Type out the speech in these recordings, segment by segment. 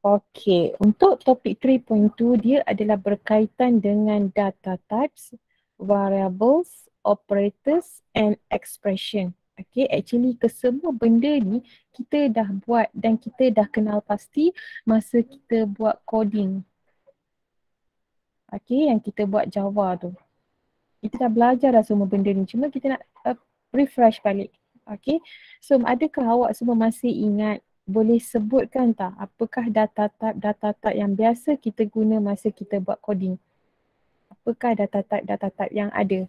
Okey, untuk topik 3.2 dia adalah berkaitan dengan data types, variables, operators and expression. Okey, actually kesemua benda ni kita dah buat dan kita dah kenal pasti masa kita buat coding. Okey, yang kita buat Java tu. Kita dah belajar dah semua benda ni, cuma kita nak refresh balik. Okey, so adakah awak semua masih ingat, boleh sebutkan tak apakah data type yang biasa kita guna masa kita buat coding? Apakah data type yang ada?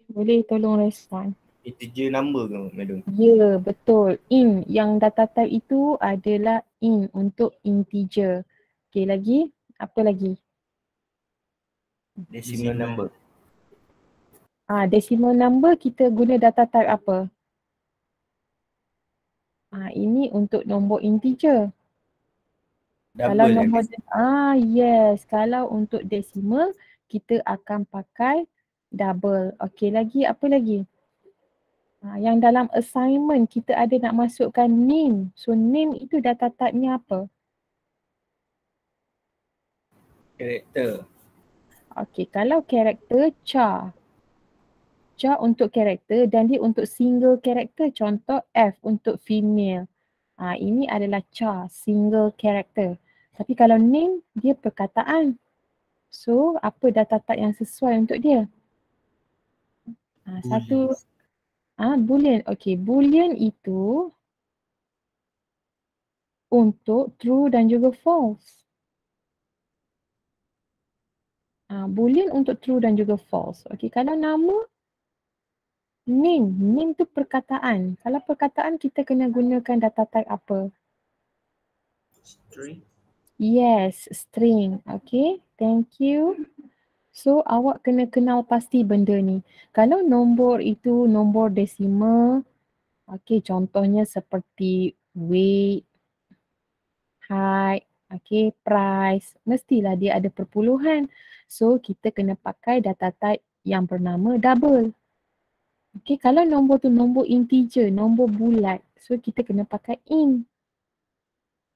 Boleh tolong respon? Integer number ke madam? Ya, betul. In, yang data type itu adalah in untuk integer. Okey, lagi? Apa lagi? Decimal number. Decimal number kita guna data type apa? Ini untuk nombor integer. Kalau Double nombor yes, kalau untuk decimal kita akan pakai double. Okey, lagi apa lagi? Yang dalam assignment kita ada nak masukkan name. So name itu data type-nya apa? Character. Okey, kalau character char. Char untuk character dan dia untuk single character. Contoh F untuk female. Ini adalah char, single character. Tapi kalau name dia perkataan. So apa data type yang sesuai untuk dia? Satu boolean. Okey, boolean itu untuk true dan juga false. Boolean untuk true dan juga false. Okey, kalau nama name tu perkataan. Kalau perkataan kita kena gunakan data type apa? String. Yes, string. Okey, thank you. So awak kena kenal pasti benda ni. Kalau nombor itu nombor desimal, okey, contohnya seperti weight, height, price, mestilah dia ada perpuluhan. So kita kena pakai data type yang bernama double. Okey, kalau nombor tu nombor integer, nombor bulat, so kita kena pakai int.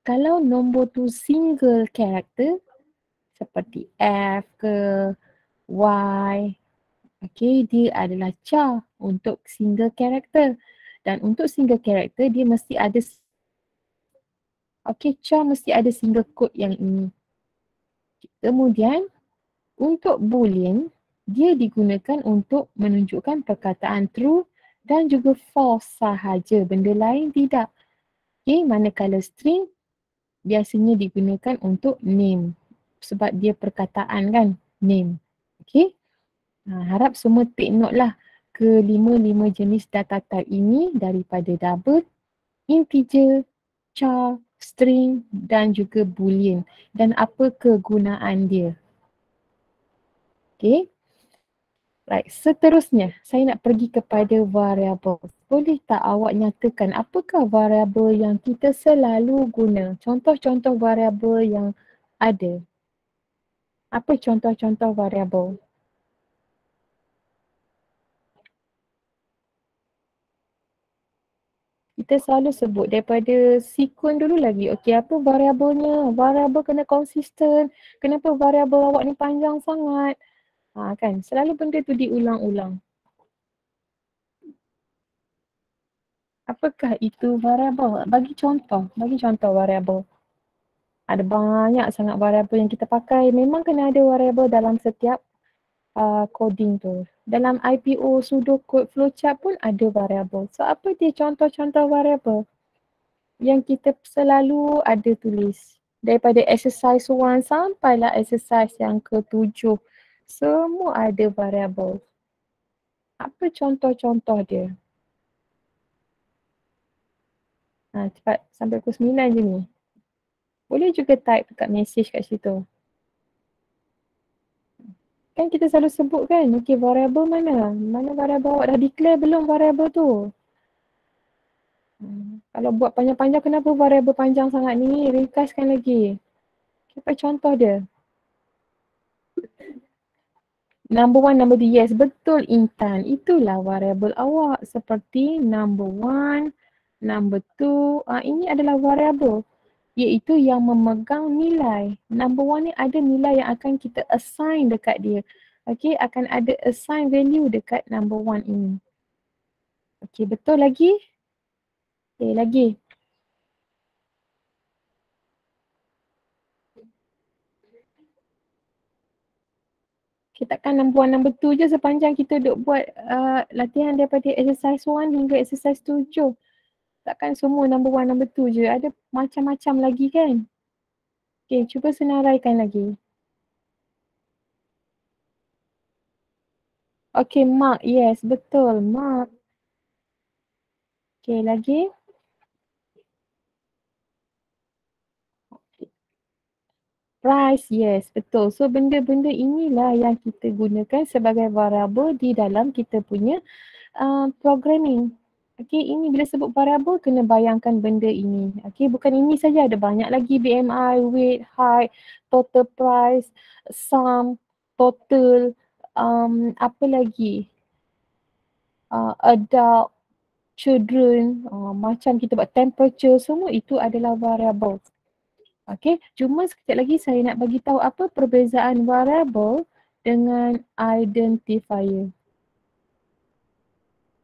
Kalau nombor tu single character seperti F ke Y, dia adalah char untuk single character. Dan untuk single character dia mesti ada char mesti ada single quote yang ini. Kemudian untuk boolean dia digunakan untuk menunjukkan perkataan true dan juga false sahaja, benda lain tidak. Manakala string biasanya digunakan untuk name sebab dia perkataan kan, name. Harap semua take note lah kelima-lima jenis data type ini daripada double, integer, char, string dan juga boolean dan apa kegunaan dia. Right, seterusnya saya nak pergi kepada variable. Boleh tak awak nyatakan apakah variable yang kita selalu guna? Contoh-contoh variable yang ada. Apa contoh-contoh variable? Kita selalu sebut daripada sequence dulu lagi. Okey, apa variabelnya? Variable kena konsisten. Kenapa variable awak ni panjang sangat? Kan, selalu benda tu diulang-ulang. Apakah itu variable? Bagi contoh variable. Ada banyak sangat variable yang kita pakai. Memang kena ada variable dalam setiap coding tu. Dalam IPO, pseudocode, flowchart pun ada variable. So apa dia contoh-contoh variable yang kita selalu ada tulis? Daripada exercise 1 sampailah exercise yang ke-7. Semua ada variable. Apa contoh-contoh dia? Cepat sampai pukul 9 je ni. Boleh juga type dekat message kat situ. Kan kita selalu sebut kan, okey variable mana? Mana variable awak dah declare belum variable tu? Kalau buat panjang-panjang kenapa variable panjang sangat ni? Ringkaskan lagi. Apa contoh dia? Number 1, number 2, yes betul Intan. Itulah variable awak seperti number 1, Number 2, ini adalah variable, iaitu yang memegang nilai. Number 1 ni ada nilai yang akan kita assign dekat dia. Okey, akan ada assign value dekat number 1 ini. Okey, betul lagi? Okey, lagi. Kita takkan number 1, number 2 je sepanjang kita duk buat latihan daripada exercise 1 hingga exercise 7. Takkan semua number 1, number 2 je. Ada macam-macam lagi kan? Okey, cuba senaraikan lagi. Okey, mark. Yes, betul. Mark. Okey, lagi. Price, yes, betul. So, benda-benda inilah yang kita gunakan sebagai variable di dalam kita punya programming. Okey, ini bila sebut variable, kena bayangkan benda ini. Okey, bukan ini saja, ada banyak lagi. BMI, weight, height, total price, sum, total, apa lagi? Adult, children, macam kita buat temperature, semua itu adalah variable. Okey, cuma sekejap lagi saya nak bagi tahu apa perbezaan variable dengan identifier.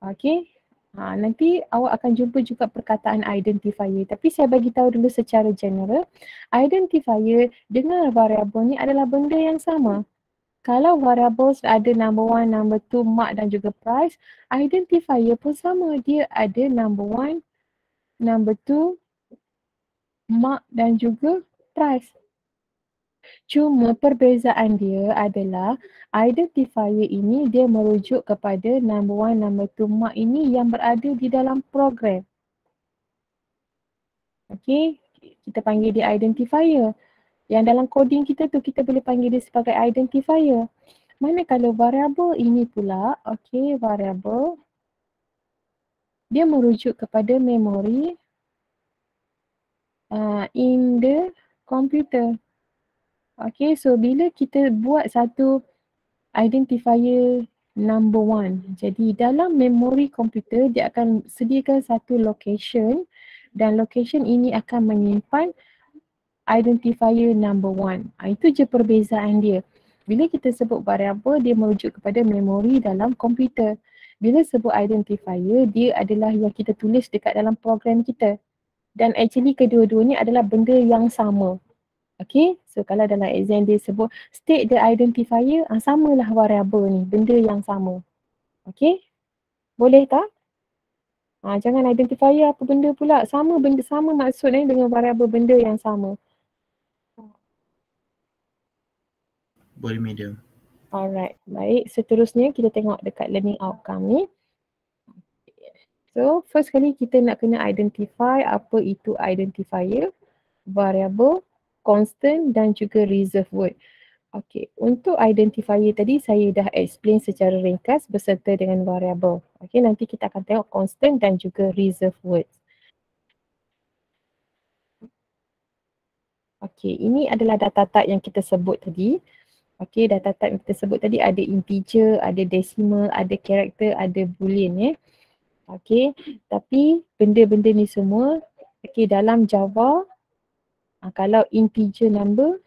Okey. Nanti awak akan jumpa juga perkataan identifier, tapi saya bagi tahu dulu secara general. Identifier dengan variable ni adalah benda yang sama. Kalau variables ada number 1, number 2, mark dan juga price, identifier pun sama. Dia ada number 1, number 2, mark dan juga price. Cuma perbezaan dia adalah identifier ini dia merujuk kepada number 1, number 2, mark ini yang berada di dalam program. Okey, kita panggil dia identifier. Yang dalam coding kita tu kita boleh panggil dia sebagai identifier. Manakala variable ini pula, okey, variable dia merujuk kepada memori in the computer. Okay, so bila kita buat satu identifier number 1, jadi dalam memori komputer dia akan sediakan satu location dan location ini akan menyimpan identifier number 1. Itu je perbezaan dia. Bila kita sebut variable, dia merujuk kepada memori dalam komputer. Bila sebut identifier, dia adalah yang kita tulis dekat dalam program kita. Dan actually kedua-dua ni adalah benda yang sama. Okay, so kalau dalam exam dia sebut state the identifier, samalah variable ni, benda yang sama. Okay, boleh tak? Jangan identifier apa benda pula, sama benda sama maksudnya dengan variable benda yang sama. Boleh medium. Alright, baik. Seterusnya kita tengok dekat learning outcome ni. So, first kali kita nak kena identify apa itu identifier, variable, constant dan juga reserve word. Okey, untuk identifier tadi saya dah explain secara ringkas beserta dengan variable. Okey, nanti kita akan tengok constant dan juga reserve words. Okey, ini adalah data type yang kita sebut tadi. Okey, data type yang kita sebut tadi ada integer, ada decimal, ada character, ada boolean . Okey, tapi benda-benda ni semua dalam Java, kalau integer number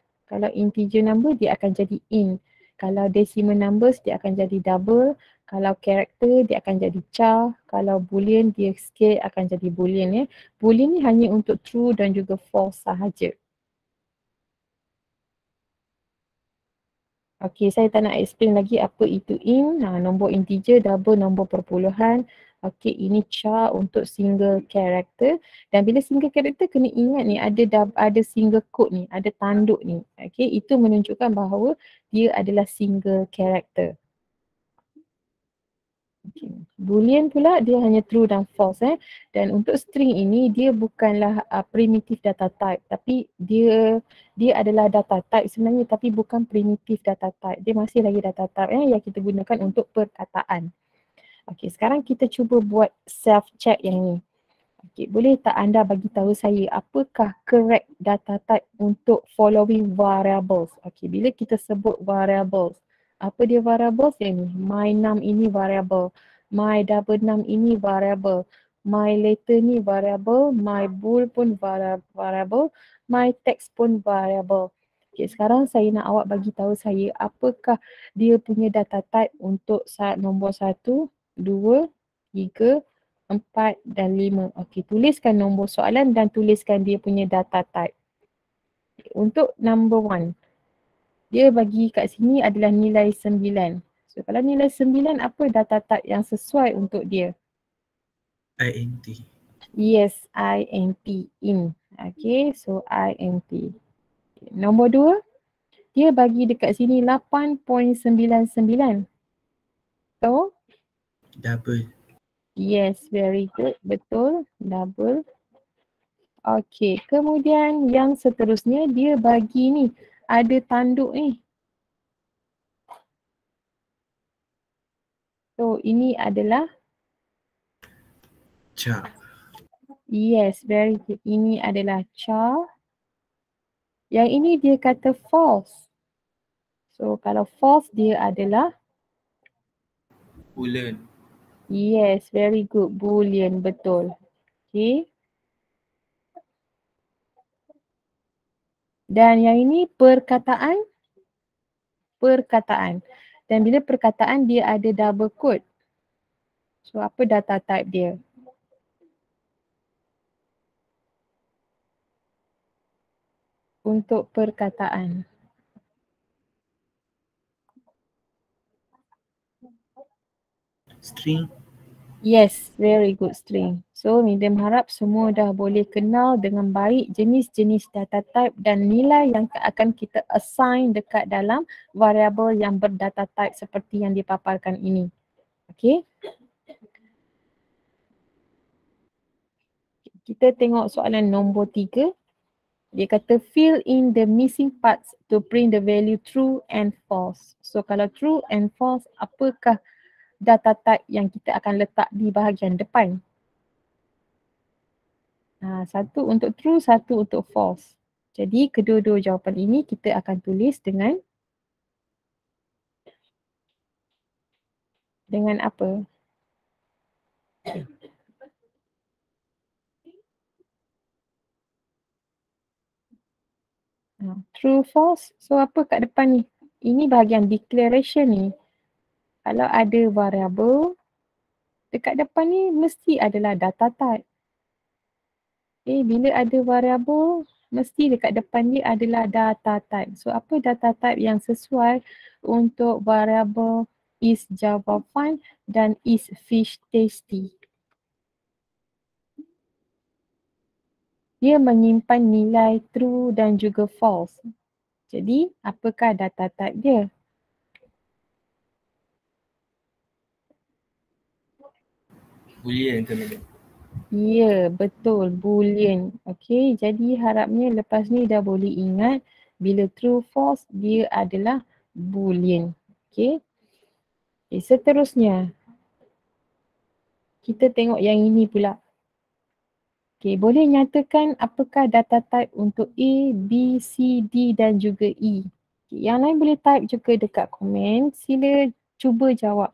dia akan jadi int. Kalau decimal numbers dia akan jadi double. Kalau character dia akan jadi char. Kalau boolean dia sikit akan jadi boolean . Boolean ni hanya untuk true dan juga false sahaja. Okey, saya tak nak explain lagi apa itu int, nombor integer, double, nombor perpuluhan. Okey, ini char untuk single character. Dan bila single character kena ingat ni ada single quote ni, ada tanduk ni. Okey, itu menunjukkan bahawa dia adalah single character. Okay. Boolean pula dia hanya true dan false . Dan untuk string ini dia bukanlah primitive data type, tapi dia adalah data type sebenarnya tapi bukan primitive data type. Dia masih lagi data type yang kita gunakan untuk perkataan. Okey, sekarang kita cuba buat self check yang ni. Okey, boleh tak anda bagi tahu saya apakah correct data type untuk following variables? Okey, bila kita sebut variables, apa dia variables yang ni? My num ini variable, my double num ini variable, My letter ni variable, my bool pun variable, my text pun variable. Okay, sekarang saya nak awak bagi tahu saya apakah dia punya data type untuk nombor 1, 2, 3, 4 dan 5. Okey, tuliskan nombor soalan dan tuliskan dia punya data type. Untuk number 1, dia bagi kat sini adalah nilai 9. So kalau nilai 9, apa data type yang sesuai untuk dia? INT. Yes, INT, in. Okay, so INT. Nombor 2, dia bagi dekat sini 8.99. So, Double. yes, very good. Betul, double. Okay, kemudian yang seterusnya dia bagi ni, ada tanduk ni. So, ini adalah, Char. yes, very good. Ini adalah char. Yang ini dia kata false. So, kalau false dia adalah, Boolean. yes, very good. Boolean, betul. Okay. Dan yang ini perkataan. Perkataan. Dan bila perkataan dia ada double quote. So apa data type dia? Untuk perkataan. String. Yes, very good, string. So Midam harap semua dah boleh kenal dengan baik jenis-jenis data type dan nilai yang akan kita assign dekat dalam variable yang berdata type seperti yang dipaparkan ini. Okay. Kita tengok soalan nombor 3. Dia kata fill in the missing parts to print the value true and false. So kalau true and false, apakah data type yang kita akan letak di bahagian depan? Satu untuk true, satu untuk false. Jadi kedua-dua jawapan ini kita akan tulis dengan apa? True, false. So apa kat depan ni? Ini bahagian declaration ni. Kalau ada variable, dekat depan ni mesti adalah data type. Okay, bila ada variable, mesti dekat depan dia adalah data type. So apa data type yang sesuai untuk variable is Java fun dan is fish tasty? Dia menyimpan nilai true dan juga false. Jadi apakah data type dia? Boolean ke Madam? Ya, betul, boolean. Okey, jadi harapnya lepas ni dah boleh ingat bila true false dia adalah boolean. Okey. Okay, seterusnya kita tengok yang ini pula. Okey, boleh nyatakan apakah data type untuk A, B, C, D dan juga E. Okay, yang lain boleh type juga dekat komen. Sila cuba jawab.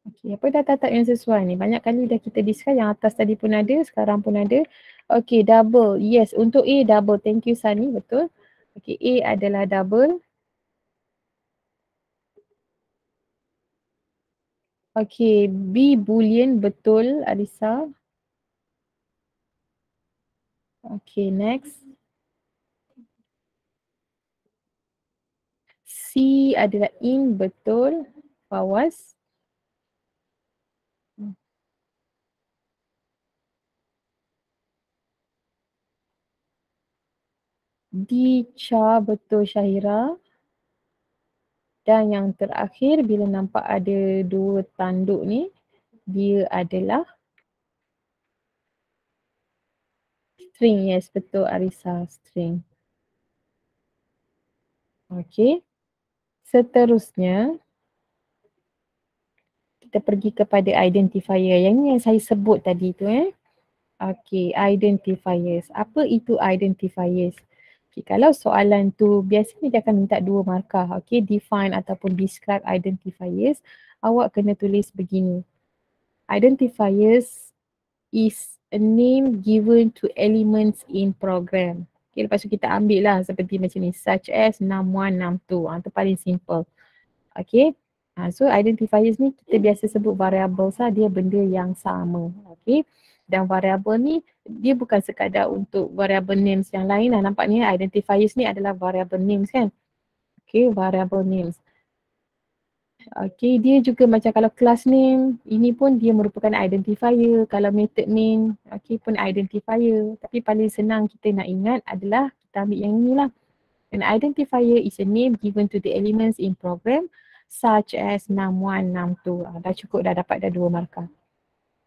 Okey, apa data type yang sesuai ni? Banyak kali dah kita discuss, yang atas tadi pun ada, sekarang pun ada. Okey, double. Yes, untuk A double. Thank you Sani, betul. Okey, A adalah double. Okey, B boolean, betul Alisa. Okey, next. C adalah in, betul. Fawaz. D char, betul Syahira. Dan yang terakhir bila nampak ada dua tanduk ni, dia adalah string. Yes, betul Arisa, string. Okey. Seterusnya kita pergi kepada identifier. Yang ni yang saya sebut tadi tu Okey, identifiers. Apa itu identifiers? Okay, kalau soalan tu biasanya dia akan minta 2 markah. Okay, define ataupun describe identifiers. Awak kena tulis begini. Identifiers is a name given to elements in program. Okay, lepas tu kita ambil lah seperti macam ni. Such as num1, num2. Itu paling simple. Okay. So identifiers ni kita biasa sebut variables lah. Dia benda yang sama. Okay. Dan variable ni dia bukan sekadar untuk variable names yang lain lah. Nampak ni identifiers ni adalah variable names kan. Okay, variable names. Okay, dia juga macam kalau class name, ini pun dia merupakan identifier. Kalau method name, okay pun identifier. Tapi paling senang kita nak ingat adalah kita ambil yang ni lah. An identifier is a name given to the elements in program such as num1, num2. Dah cukup, dah dapat dah 2 markah.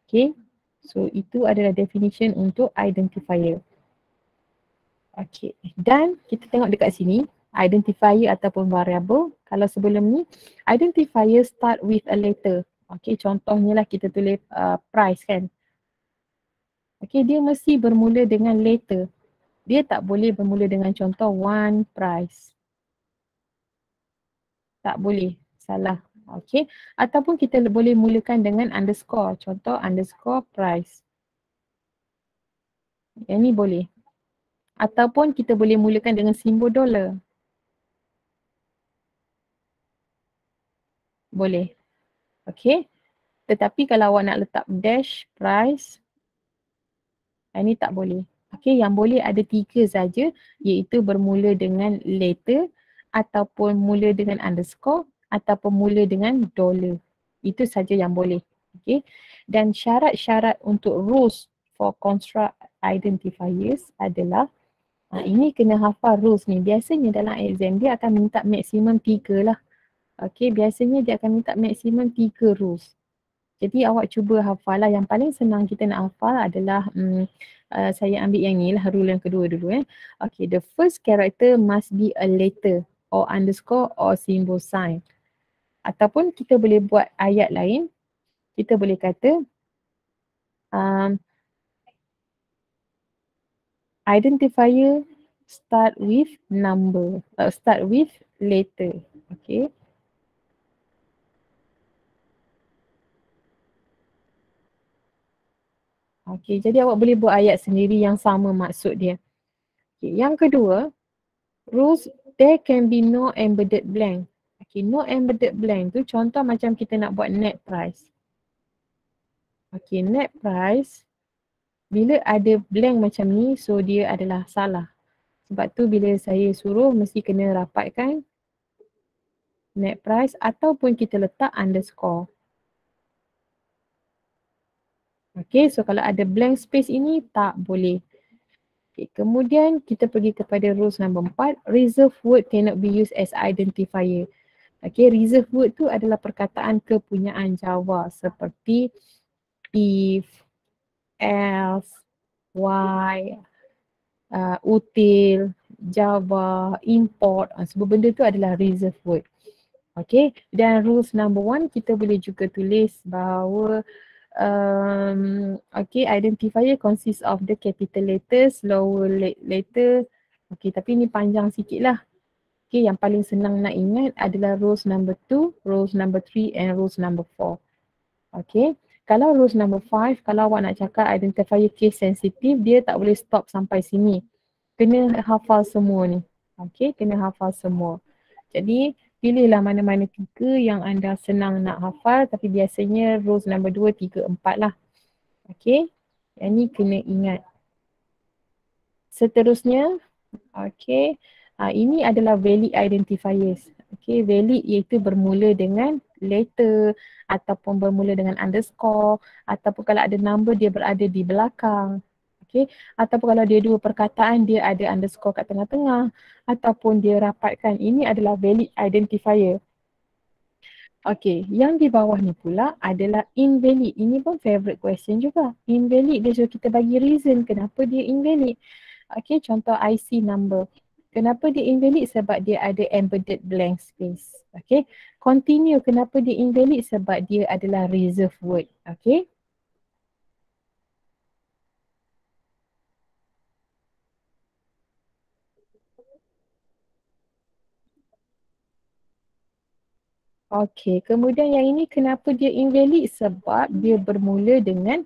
Okay, so itu adalah definition untuk identifier. Okay, dan kita tengok dekat sini, identifier ataupun variable. Kalau sebelum ni, identifier start with a letter. Okay, contohnya lah kita tulis price kan. Okay, dia mesti bermula dengan letter. Dia tak boleh bermula dengan contoh one price. Tak boleh, salah. Okay, ataupun kita boleh mulakan dengan underscore. Contoh underscore price. Yang ni boleh. Ataupun kita boleh mulakan dengan simbol dollar. Boleh. Okay. Tetapi kalau awak nak letak dash price, ini tak boleh. Okay, yang boleh ada 3 saja, iaitu bermula dengan letter ataupun mula dengan underscore ataupun mula dengan dollar. Itu saja yang boleh. Okay. Dan syarat-syarat untuk rules for construct identifiers adalah ini kena hafal rules ni. Biasanya dalam exam dia akan minta maksimum 3 lah. Okay, biasanya dia akan minta maksimum 3 rules. Jadi awak cuba hafal lah. Yang paling senang kita nak hafal adalah saya ambil yang ni lah, rule yang kedua dulu. Okay, the first character must be a letter or underscore or symbol sign. Ataupun kita boleh buat ayat lain. Kita boleh kata identifier start with number, start with letter. Okay. Okay, jadi awak boleh buat ayat sendiri yang sama maksud dia. Okay, yang kedua, rules there can be no embedded blank. Okay, no embedded blank tu contoh macam kita nak buat net price. Okay, net price, bila ada blank macam ni, so dia adalah salah. Sebab tu bila saya suruh mesti kena rapatkan net price ataupun kita letak underscore. Okay, so kalau ada blank space ini tak boleh. Okay, kemudian kita pergi kepada rules number 4. Reserved word cannot be used as identifier. Okay, reserved word tu adalah perkataan kepunyaan Java seperti if, else, why, util, Java, import. Semua benda tu adalah reserved word. Okay, dan rules number 1 kita boleh juga tulis bahawa okay, identifier consists of the capital letters, lower letter. Okay, tapi ni panjang sikit lah. Okay, yang paling senang nak ingat adalah rules number 2, rules number 3 and rules number 4. Okay, kalau rules number 5, kalau awak nak cakap identifier case sensitive, dia tak boleh stop sampai sini. Kena hafal semua ni. Okay, kena hafal semua. Jadi, pilihlah mana-mana 3 yang anda senang nak hafal, tapi biasanya rules number 2, 3, 4 lah. Okay, yang ni kena ingat. Seterusnya, okay, ini adalah valid identifiers. Okay, valid iaitu bermula dengan letter ataupun bermula dengan underscore ataupun kalau ada number dia berada di belakang. Okay, ataupun kalau dia 2 perkataan dia ada underscore kat tengah-tengah ataupun dia rapatkan. Ini adalah valid identifier. Okay, yang di bawah ni pula adalah invalid. Ini pun favorite question juga. Invalid dia suruh kita bagi reason kenapa dia invalid. Okay, contoh IC number. Kenapa dia invalid? Sebab dia ada embedded blank space. Okay, continue. Kenapa dia invalid? Sebab dia adalah reserved word. Okay. Okey, kemudian yang ini kenapa dia invalid? Sebab dia bermula dengan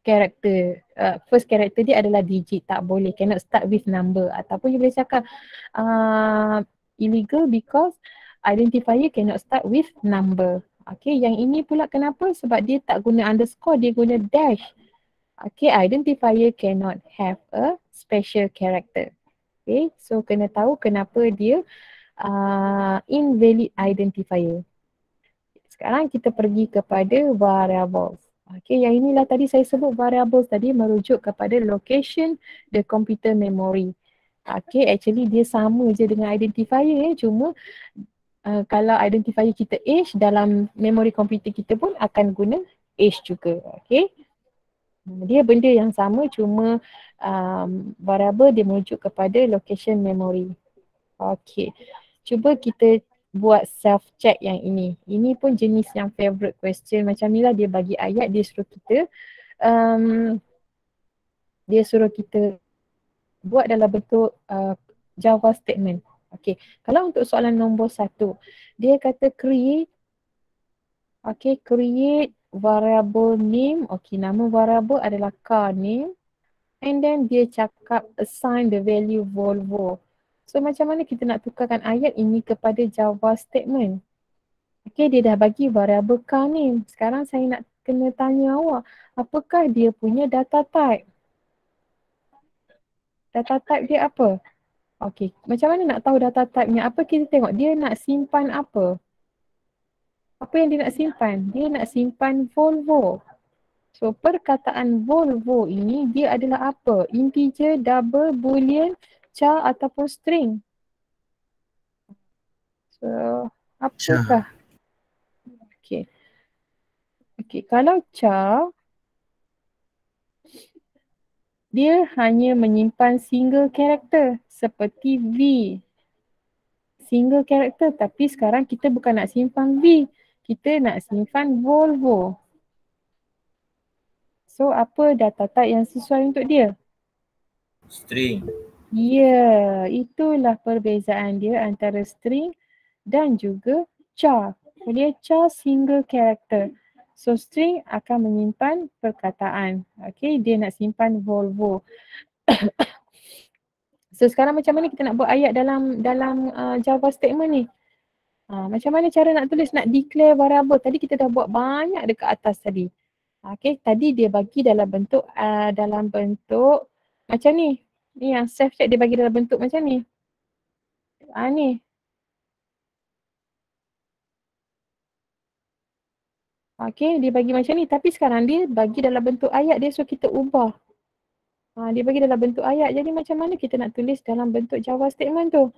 karakter. First karakter dia adalah digit, tak boleh, cannot start with number. Ataupun dia boleh cakap illegal because identifier cannot start with number. Okay, yang ini pula kenapa? Sebab dia tak guna underscore, dia guna dash. Okay, identifier cannot have a special character. Okay, so kena tahu kenapa dia invalid identifier. Sekarang kita pergi kepada variables. Okay, yang inilah tadi saya sebut variables tadi merujuk kepada location the computer memory. Okay, actually dia sama je dengan identifier cuma kalau identifier kita age, dalam memori komputer kita pun akan guna age juga. Okay, dia benda yang sama cuma variable dia merujuk kepada location memory. Okay, cuba kita buat self check yang ini. Ini pun jenis yang favorite question. Macam ni lah dia bagi ayat, dia suruh kita buat dalam bentuk Java statement. Okay, kalau untuk soalan nombor 1, dia kata create variable name. Okay, nama variable adalah car name. And then dia cakap assign the value Volvo. So macam mana kita nak tukarkan ayat ini kepada Java statement? Okay, dia dah bagi variable car name. Sekarang saya nak kena tanya awak, apakah dia punya data type? Data type dia apa? Okay, macam mana nak tahu data type-nya? Apa kita tengok? Dia nak simpan apa? Apa yang dia nak simpan? Dia nak simpan Volvo. So, perkataan Volvo ini dia adalah apa? Integer, double, boolean, char ataupun string? So, apakah? Okay. Okay, kalau char, dia hanya menyimpan single character seperti V. Single character, tapi sekarang kita bukan nak simpan V. Kita nak simpan Volvo. So, apa data type yang sesuai untuk dia? String. Ya, itulah perbezaan dia antara string dan juga char. Dia char single character. So, string akan menyimpan perkataan. Okay, dia nak simpan Volvo. So, sekarang macam mana kita nak buat ayat dalam Java statement ni? Macam mana cara nak tulis, nak declare variable? Tadi kita dah buat banyak dekat atas tadi. Okay, tadi dia bagi dalam bentuk macam ni. Ni yang self check dia bagi dalam bentuk macam ni. Ni. Okay, dia bagi macam ni. Tapi sekarang dia bagi dalam bentuk ayat dia, so kita ubah. Dia bagi dalam bentuk ayat. Jadi macam mana kita nak tulis dalam bentuk Java statement tu?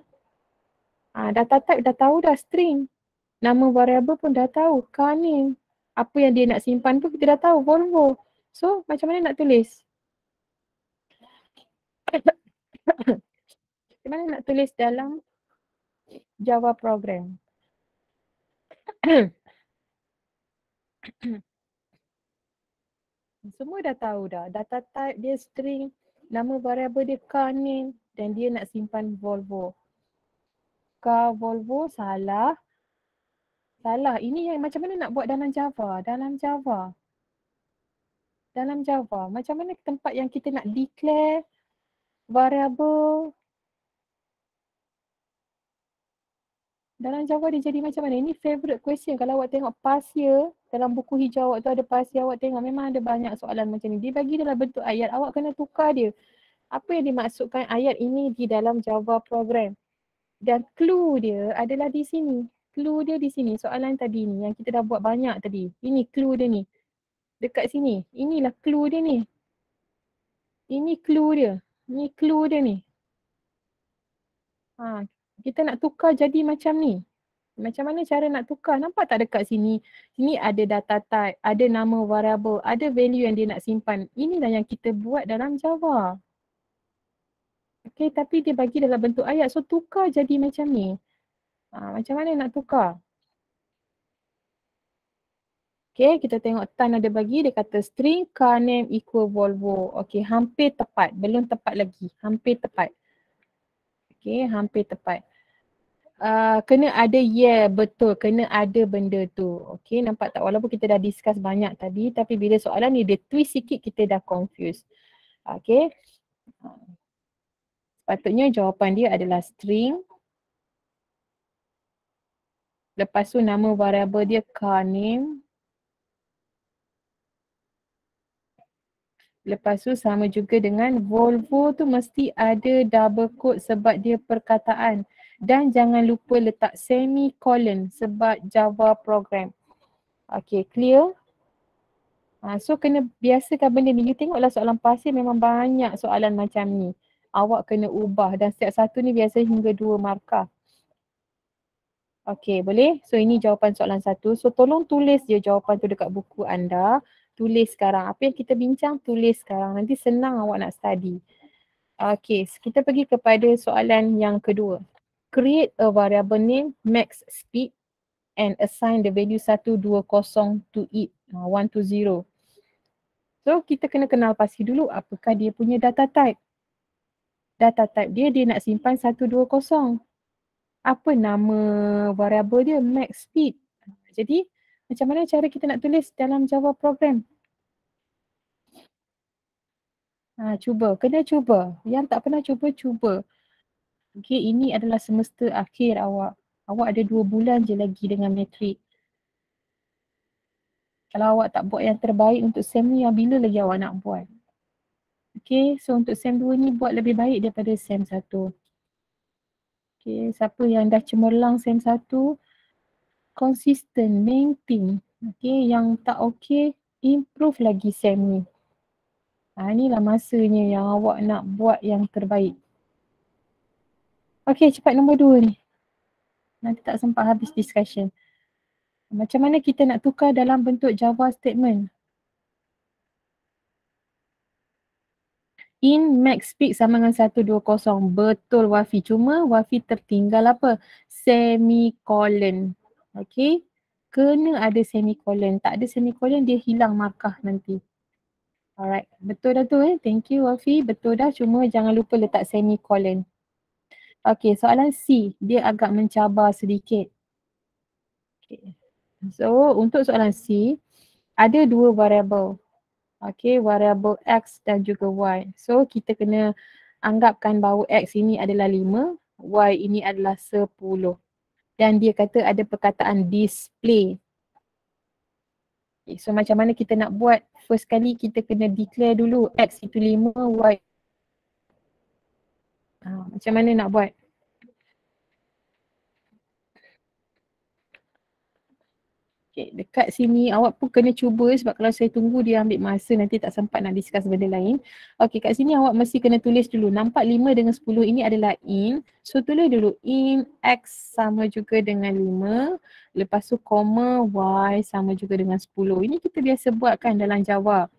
Data type dah tahu dah, string. Nama variable pun dah tahu, car name. Apa yang dia nak simpan pun kita dah tahu, Volvo. So, macam mana nak tulis? Macam mana nak tulis dalam Java program? Semua dah tahu dah. Data type dia string, nama variable dia car name dan dia nak simpan Volvo. Car Volvo salah. Salah. Ini yang macam mana nak buat dalam Java? Dalam Java. Macam mana tempat yang kita nak declare variable? Dalam Java dia jadi macam mana? Ini favorite question. Kalau awak tengok past year, dalam buku hijau awak tu ada past year, awak tengok memang ada banyak soalan macam ni. Dia bagi dalam bentuk ayat, awak kena tukar dia. Apa yang dimaksudkan ayat ini di dalam Java program? Dan clue dia adalah di sini. Clue dia di sini. Soalan tadi ni yang kita dah buat banyak tadi. Ini clue dia ni. Dekat sini. Inilah clue dia ni. Ini clue dia. Ini clue dia ni. Kita nak tukar jadi macam ni. Macam mana cara nak tukar? Nampak tak dekat sini? Sini ada data type, ada nama variable, ada value yang dia nak simpan. Inilah yang kita buat dalam Java. Okay, tapi dia bagi dalam bentuk ayat. So, tukar jadi macam ni. Macam mana nak tukar? Okay, kita tengok Tan ada bagi. Dia kata string car name equal Volvo. Okay, hampir tepat. Belum tepat lagi. Hampir tepat. Okay, hampir tepat. Kena ada, betul, kena ada benda tu. Okay, nampak tak? Walaupun kita dah discuss banyak tadi, tapi bila soalan ni dia twist sikit, kita dah confused. Okay, sepatutnya jawapan dia adalah string. Lepas tu nama variable dia car name. Lepas tu sama juga dengan Volvo tu mesti ada double quote sebab dia perkataan. Dan jangan lupa letak semicolon sebab Java program. Okay, clear? So kena biasakan benda ni. You tengoklah soalan pasir memang banyak soalan macam ni. Awak kena ubah dan setiap satu ni biasa hingga 2 markah. Okay, boleh? So ini jawapan soalan 1. So tolong tulis je jawapan tu dekat buku anda. Tulis sekarang. Apa yang kita bincang, tulis sekarang. Nanti senang awak nak study. Okay, kita pergi kepada soalan yang kedua. Create a variable name max speed and assign the value 120 to it. 120. So kita kena kenal pasti dulu apakah dia punya data type. Data type dia nak simpan 120. Apa nama variable dia? Max speed. Jadi macam mana cara kita nak tulis dalam Java program? Cuba. Kena cuba. Yang tak pernah cuba, cuba. Okay, ini adalah semester akhir awak. Awak ada 2 bulan je lagi dengan matrik. Kalau awak tak buat yang terbaik untuk SEM ni, yang bila lagi awak nak buat? Okay, so untuk SEM 2 ni buat lebih baik daripada SEM 1. Okay, siapa yang dah cemerlang SEM 1, konsisten, maintain. Okay, yang tak okay, improve lagi SEM ni. Inilah masanya yang awak nak buat yang terbaik. Okay, cepat nombor 2 ni. Nanti tak sempat habis discussion. Macam mana kita nak tukar dalam bentuk Java statement? In max speed sama dengan 120. Betul Wafi. Cuma Wafi tertinggal apa? Semicolon. Okay. Kena ada semicolon. Tak ada semicolon dia hilang markah nanti. Alright. Betul dah tu Thank you Wafi. Betul dah. Cuma jangan lupa letak semicolon. Okay. Soalan C. Dia agak mencabar sedikit. Okay. So untuk soalan C. Ada 2 variable. Okay, variable X dan juga Y. So kita kena anggapkan bahawa X ini adalah 5, Y ini adalah 10. Dan dia kata ada perkataan display. Okay, so macam mana kita nak buat? First kali kita kena declare dulu X itu 5, Y. Macam mana nak buat? Okay, dekat sini awak pun kena cuba sebab kalau saya tunggu dia ambil masa nanti tak sempat nak discuss benda lain. Okay, kat sini awak mesti kena tulis dulu. Nampak 5 dengan 10 ini adalah in. So tulis dulu in X sama juga dengan 5. Lepas tu koma Y sama juga dengan 10. Ini kita biasa buat kan dalam Java.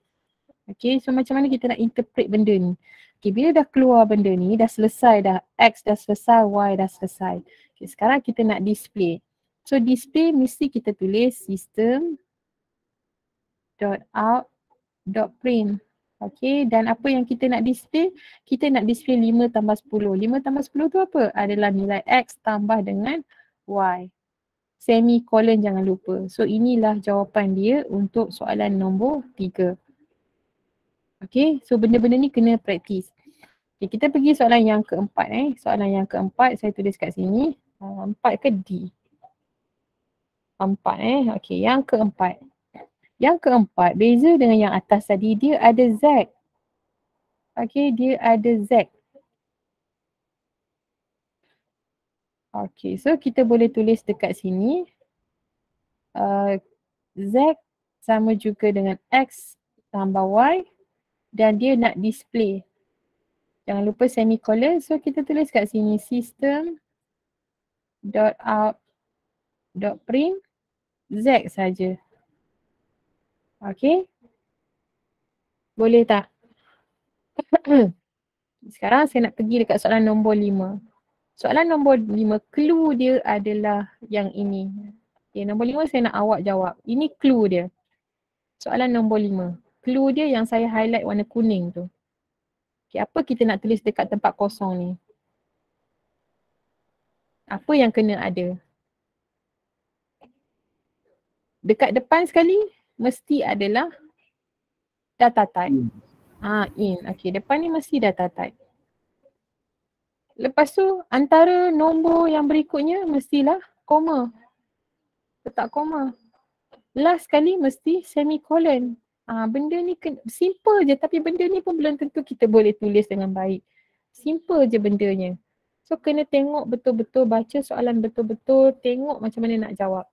Okay, so macam mana kita nak interpret benda ni? Okay, bila dah keluar benda ni, dah selesai dah. X dah selesai, Y dah selesai. Okay, sekarang kita nak display. So display mesti kita tulis system.out.print. Okay, dan apa yang kita nak display? Kita nak display 5 tambah 10. 5 tambah 10 tu apa? Adalah nilai X tambah dengan Y. Semicolon jangan lupa. So inilah jawapan dia untuk soalan nombor 3. Okay, so benda-benda ni kena praktis. Okay, kita pergi soalan yang keempat. Soalan yang keempat saya tulis kat sini. 4 ke D? 4 Okay, yang keempat. Yang keempat, beza dengan yang atas tadi, dia ada Z. Okay, dia ada Z. Okay, so kita boleh tulis dekat sini. Z sama juga dengan X tambah Y. Dan dia nak display. Jangan lupa semicolon. So kita tulis kat sini system.out.print Z saja. Okay. Boleh tak? Sekarang saya nak pergi dekat soalan nombor 5. Soalan nombor 5, clue dia adalah yang ini. Okay, nombor 5 saya nak awak jawab. Ini clue dia. Soalan nombor 5. Clue dia yang saya highlight warna kuning tu. Okay, apa kita nak tulis dekat tempat kosong ni? Apa yang kena ada? Dekat depan sekali mesti adalah data type. In. Okay, depan ni mesti data type. Lepas tu antara nombor yang berikutnya mestilah koma. Letak koma. Last sekali mesti semicolon. Benda ni simple je, tapi benda ni pun belum tentu kita boleh tulis dengan baik. Simple je bendanya. So kena tengok betul-betul, baca soalan betul-betul, tengok macam mana nak jawab.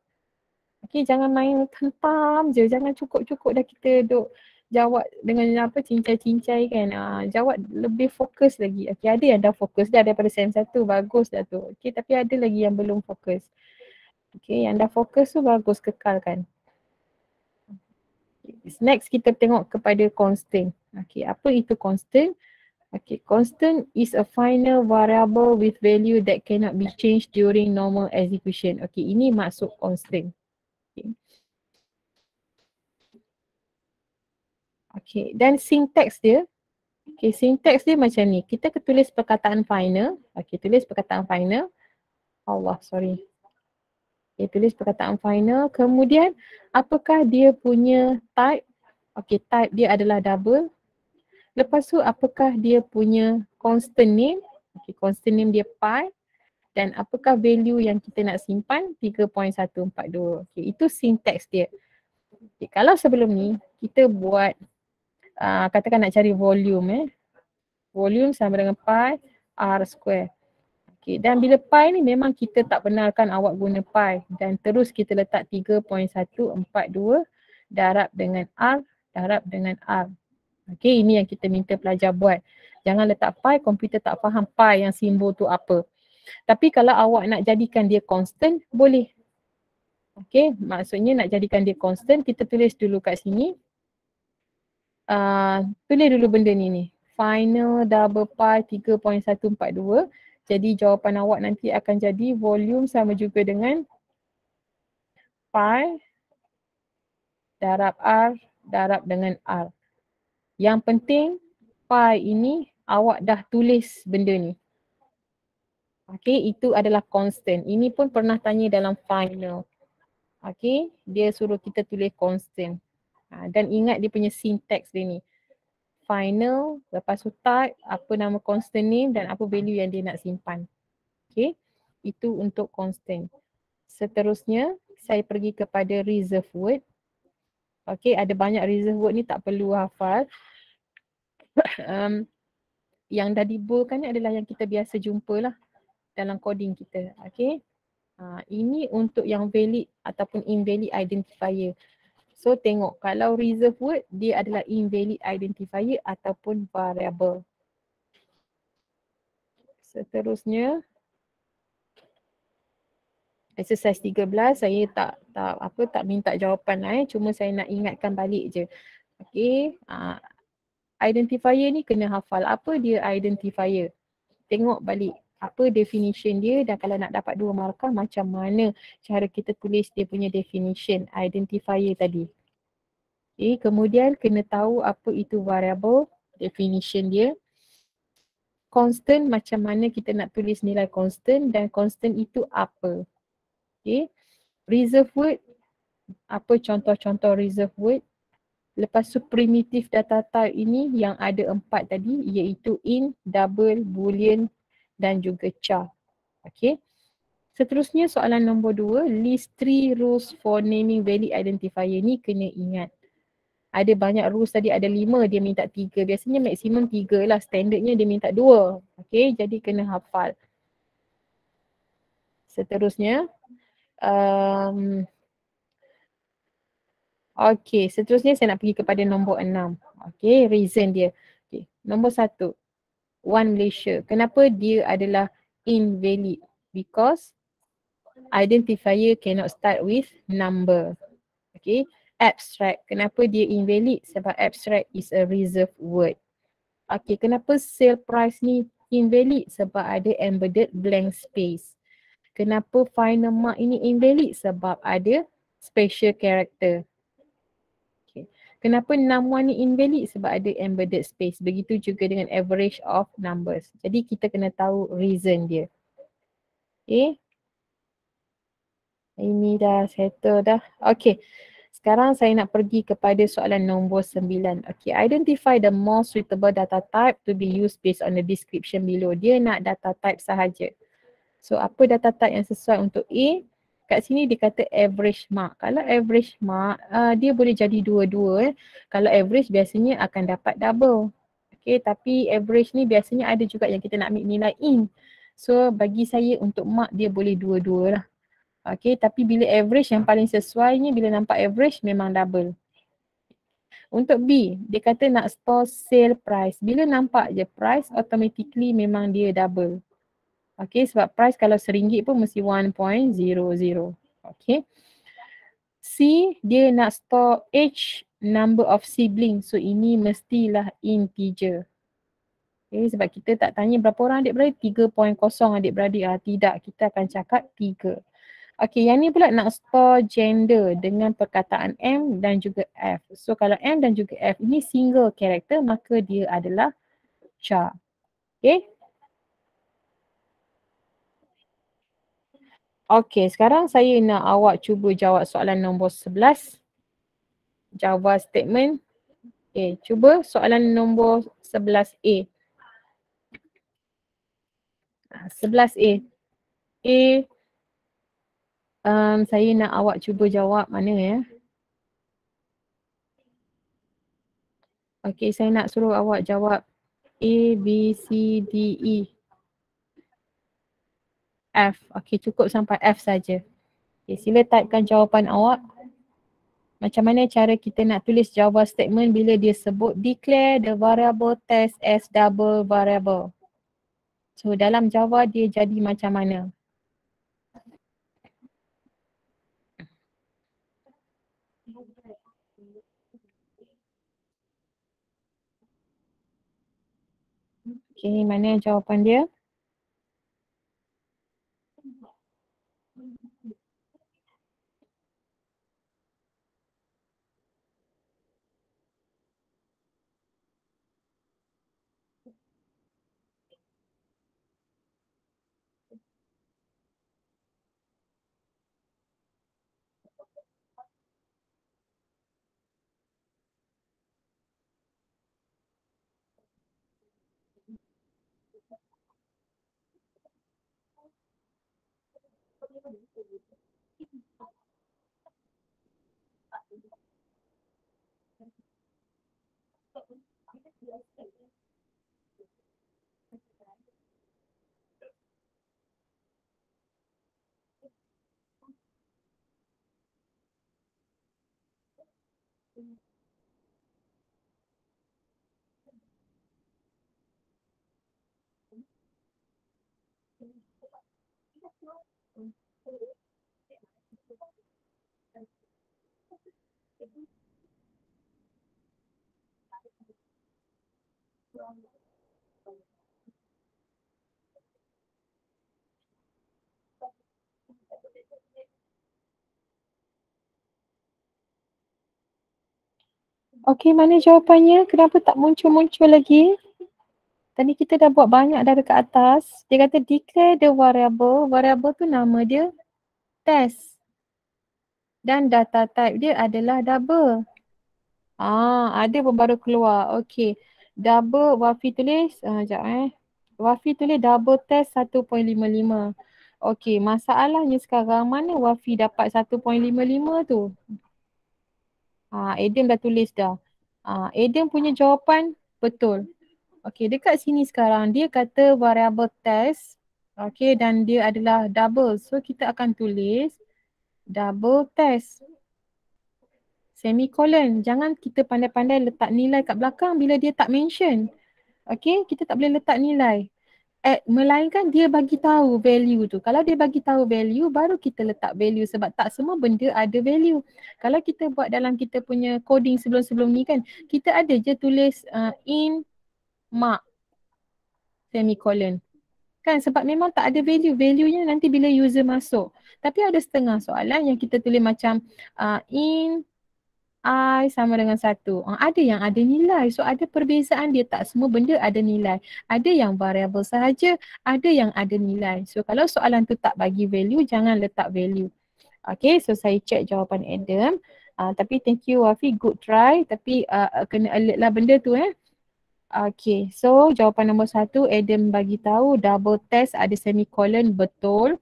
Okay, jangan main hentam je, jangan cukup-cukup dah kita duk jawab dengan apa cincai-cincai kan. Jawab lebih fokus lagi. Okay, ada yang dah fokus dah daripada SEM 1, bagus dah tu. Okay, tapi ada lagi yang belum fokus. Okay, yang dah fokus tu bagus, kekalkan. Next kita tengok kepada constant. Okay, apa itu constant? Okay, constant is a final variable with value that cannot be changed during normal execution. Okay, ini maksud constant. Okay. Okay, dan syntax dia. Okay, syntax dia macam ni. Kita tulis perkataan final. Okay, tulis perkataan final. Sorry. Okay, tulis perkataan final. Kemudian, apakah dia punya type? Okay, type dia adalah double. Lepas tu, apakah dia punya constant name? Okay, constant name dia pi. Dan apakah value yang kita nak simpan? 3.142. Okay, itu syntax dia. Okay, kalau sebelum ni, kita buat katakan nak cari volume. Volume sama dengan pi r square. Okay, dan bila pi ni memang kita tak benarkan awak guna pi. Dan terus kita letak 3.142 darab dengan r, darab dengan r. Okay, ini yang kita minta pelajar buat. Jangan letak pi, komputer tak faham pi yang simbol tu apa. Tapi kalau awak nak jadikan dia constant, boleh. Okay, maksudnya nak jadikan dia constant, kita tulis dulu kat sini. Tulis dulu benda ni. Final double pi 3.142. Jadi jawapan awak nanti akan jadi volume sama juga dengan pi darab r darab dengan r. Yang penting pi ini awak dah tulis benda ni. Okay, itu adalah constant. Ini pun pernah tanya dalam final. Okay, dia suruh kita tulis constant. Dan ingat dia punya syntax dia ni. Final, lepas tu type, apa nama constant name dan apa value yang dia nak simpan. Okay, itu untuk constant. Seterusnya, saya pergi kepada reserve word. Okay, ada banyak reserve word ni tak perlu hafal. Yang dah dibolkan ni adalah yang kita biasa jumpa lah dalam coding kita. Okay, ini untuk yang valid ataupun invalid identifier. So tengok kalau reserve word dia adalah invalid identifier ataupun variable. Seterusnya exercise 13 saya tak minta jawapan lah cuma saya nak ingatkan balik je. Okey, identifier ni kena hafal apa dia identifier. Tengok balik apa definition dia dan kalau nak dapat 2 markah macam mana cara kita tulis dia punya definition identifier tadi. Okay, kemudian kena tahu apa itu variable, definition dia. Constant, macam mana kita nak tulis nilai constant dan constant itu apa. Okay. Reserve word, apa contoh-contoh reserve word. Lepas tu primitive data type ini yang ada 4 tadi iaitu int, double, boolean dan juga char. Okay. Seterusnya soalan nombor 2, list 3 rules for naming valid identifier ni kena ingat. Ada banyak rules tadi, ada 5, dia minta 3. Biasanya maksimum 3 lah, standardnya dia minta 2. Okay, jadi kena hafal. Seterusnya, okay, seterusnya saya nak pergi kepada nombor 6. Okay, reason dia. Okay, nombor 1, One Malaysia. Kenapa dia adalah invalid? Because identifier cannot start with number. Okay. Abstract. Kenapa dia invalid? Sebab abstract is a reserved word. Okay, kenapa sale price ni invalid? Sebab ada embedded blank space. Kenapa final mark ini invalid? Sebab ada special character. Okay. Kenapa num1 ni invalid? Sebab ada embedded space. Begitu juga dengan average of numbers. Jadi kita kena tahu reason dia. Okay. Ini dah settle dah. Okay. Sekarang saya nak pergi kepada soalan nombor 9. Okay. Identify the most suitable data type to be used based on the description below. Dia nak data type sahaja. So apa data type yang sesuai untuk A? Kat sini dia kata average mark. Kalau average mark, dia boleh jadi dua-dua. Kalau average biasanya akan dapat double. Okay, tapi average ni biasanya ada juga yang kita nak ambil nilai in. So bagi saya untuk mark dia boleh dua-dua lah. Okay, tapi bila average yang paling sesuainya bila nampak average memang double. Untuk B, dia kata nak store sale price. Bila nampak je price automatically memang dia double. Okay, sebab price kalau RM1 pun mesti 1.00. Okay. C, dia nak store age number of siblings. So ini mestilah integer. Okay, sebab kita tak tanya berapa orang adik-beradik. 3.0 adik-beradik. Tidak, kita akan cakap 3. Okay, yang ni pula nak store gender dengan perkataan M dan juga F. So kalau M dan juga F ini single character, maka dia adalah char. Okay. Okay, sekarang saya nak awak cuba jawab soalan nombor 11. Java statement. Okay, cuba soalan nombor 11A. 11A. Saya nak awak cuba jawab mana ya. Okay, saya nak suruh awak jawab A, B, C, D, E. F. Okay, cukup sampai F saja. Okay, sila typekan jawapan awak. Macam mana cara kita nak tulis Java statement bila dia sebut declare the variable test as double variable. So dalam Java dia jadi macam mana? Okay, mana jawapan dia? Okay, mana jawapannya? Kenapa tak muncul-muncul lagi? Tadi kita dah buat banyak dah dekat atas. Dia kata declare the variable. Variable tu nama dia test. Dan data type dia adalah double. Ada pun baru keluar. Okay. Double Wafi tulis. Sekejap Wafi tulis double test 1.55. Okay. Masalahnya sekarang mana Wafi dapat 1.55 tu? Adam dah tulis dah. Adam punya jawapan betul. Okay, dekat sini sekarang dia kata variable test. Okay, dan dia adalah double. So kita akan tulis double test. Semicolon. Jangan kita pandai-pandai letak nilai kat belakang bila dia tak mention. Okay, kita tak boleh letak nilai. Melainkan dia bagi tahu value tu. Kalau dia bagi tahu value, baru kita letak value sebab tak semua benda ada value. Kalau kita buat dalam kita punya coding sebelum-sebelum ni kan, kita ada je tulis in mark semicolon. Kan sebab memang tak ada value. Value-nya nanti bila user masuk. Tapi ada setengah soalan yang kita tulis macam in I sama dengan 1. Ada yang ada nilai. So ada perbezaan dia. Tak semua benda ada nilai. Ada yang variable sahaja, ada yang ada nilai. So kalau soalan tu tak bagi value, jangan letak value. Okay, so saya check jawapan Adam. Tapi thank you Wafi, good try. Tapi kena alert lah benda tu Okay, so jawapan nombor 1, Adam bagi tahu double test ada semicolon, betul.